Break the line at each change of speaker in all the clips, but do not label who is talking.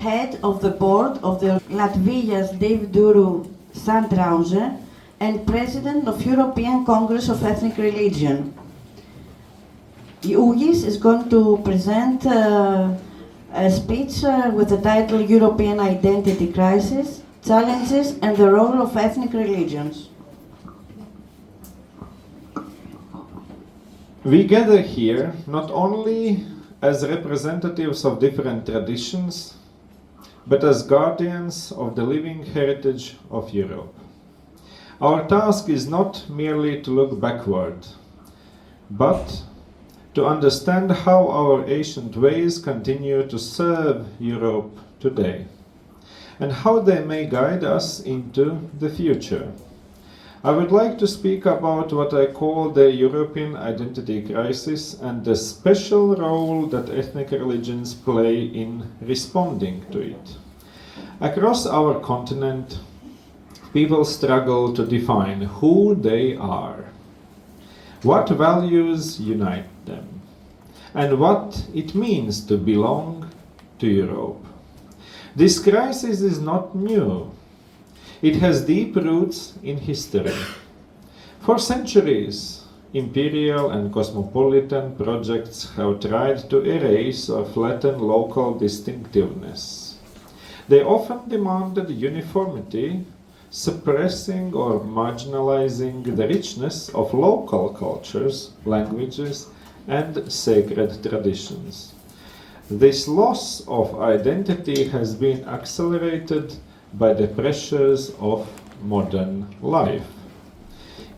head of the board of the Latvia's Dievduru Sandrauže and president of European Congress of Ethnic Religion. Uģis is going to present a speech with the title European Identity Crisis, Challenges and the Role of Ethnic Religions.
We gather here not only as representatives of different traditions, but as guardians of the living heritage of Europe. Our task is not merely to look backward, but to understand how our ancient ways continue to serve Europe today, and how they may guide us into the future. I would like to speak about what I call the European identity crisis and the special role that ethnic religions play in responding to it. Across our continent, people struggle to define who they are, what values unite them, and what it means to belong to Europe. This crisis is not new. It has deep roots in history. For centuries, imperial and cosmopolitan projects have tried to erase or flatten local distinctiveness. They often demanded uniformity, suppressing or marginalizing the richness of local cultures, languages, and sacred traditions. This loss of identity has been accelerated by the pressures of modern life.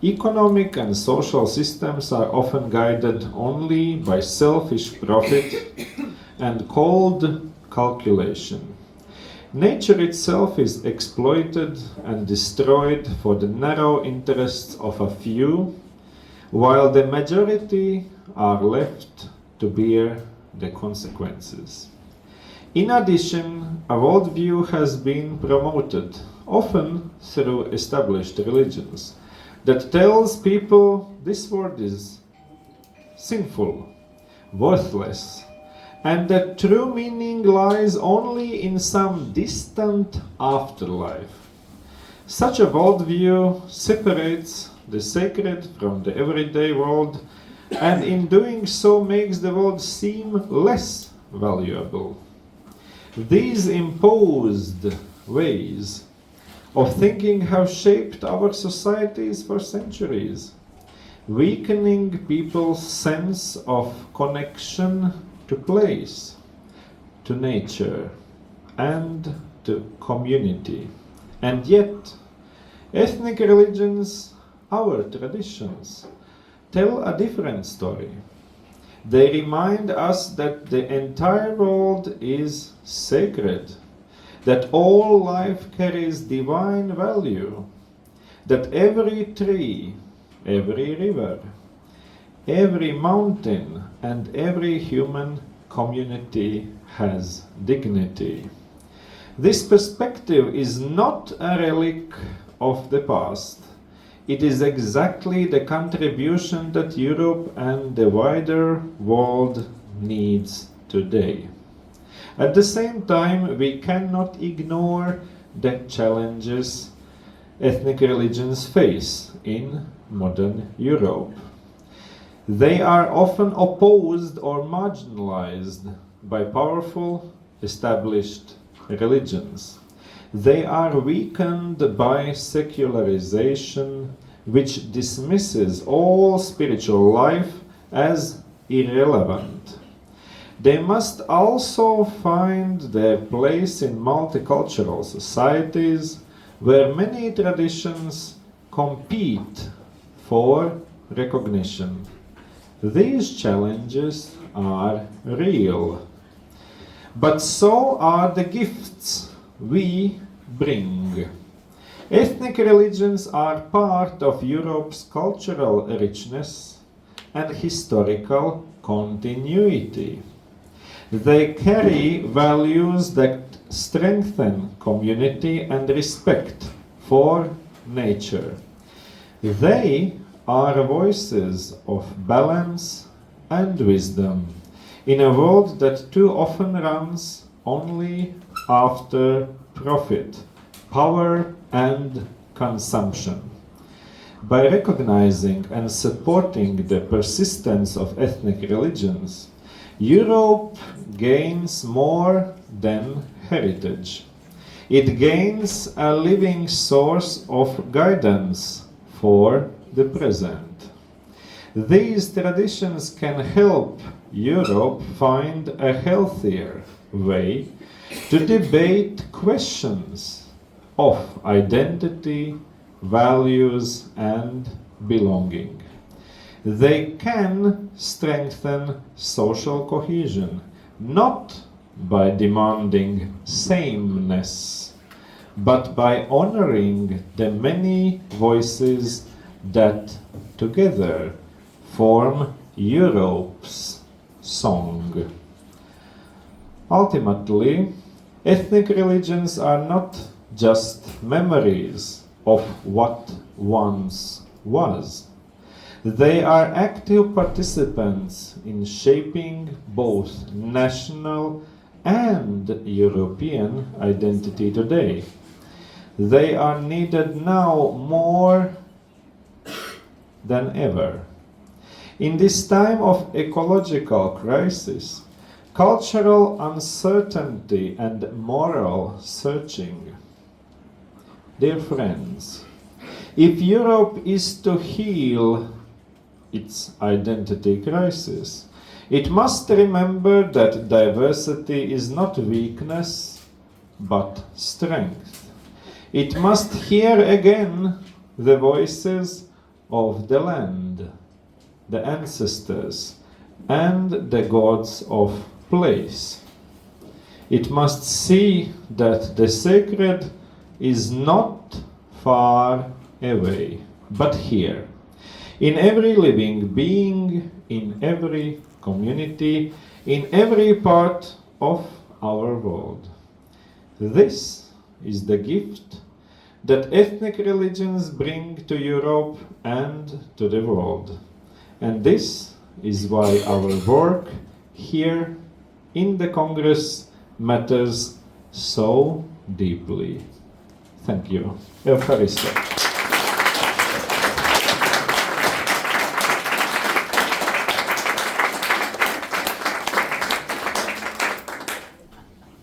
Economic and social systems are often guided only by selfish profit and cold calculation. Nature itself is exploited and destroyed for the narrow interests of a few, while the majority are left to bear the consequences. In addition, a worldview has been promoted, often through established religions, that tells people this world is sinful, worthless, and that true meaning lies only in some distant afterlife. Such a worldview separates the sacred from the everyday world, and in doing so makes the world seem less valuable. These imposed ways of thinking have shaped our societies for centuries, weakening people's sense of connection to place, to nature, and to community. And yet, ethnic religions, our traditions, tell a different story. They remind us that the entire world is sacred, that all life carries divine value, that every tree, every river, every mountain, and every human community has dignity. This perspective is not a relic of the past. It is exactly the contribution that Europe and the wider world needs today. At the same time, we cannot ignore the challenges ethnic religions face in modern Europe. They are often opposed or marginalized by powerful, established religions. They are weakened by secularization, which dismisses all spiritual life as irrelevant. They must also find their place in multicultural societies where many traditions compete for recognition. These challenges are real, but so are the gifts we bring. Ethnic religions are part of Europe's cultural richness and historical continuity. They carry values that strengthen community and respect for nature. They are voices of balance and wisdom in a world that too often runs only after profit, power and consumption. By recognizing and supporting the persistence of ethnic religions, Europe gains more than heritage. It gains a living source of guidance for the present. These traditions can help Europe find a healthier way to debate questions of identity, values, and belonging. They can strengthen social cohesion, not by demanding sameness, but by honoring the many voices that together form Europe's song. Ultimately, ethnic religions are not just memories of what once was. They are active participants in shaping both national and European identity today. They are needed now more than ever. In this time of ecological crisis, cultural uncertainty and moral searching. Dear friends, if Europe is to heal its identity crisis, it must remember that diversity is not weakness, but strength. It must hear again the voices of the land, the ancestors, and the gods of place. It must see that the sacred is not far away, but here, in every living being, in every community, in every part of our world. This is the gift that ethnic religions bring to Europe and to the world. And this is why our work here in the Congress matters so deeply. Thank you. Eucharisto.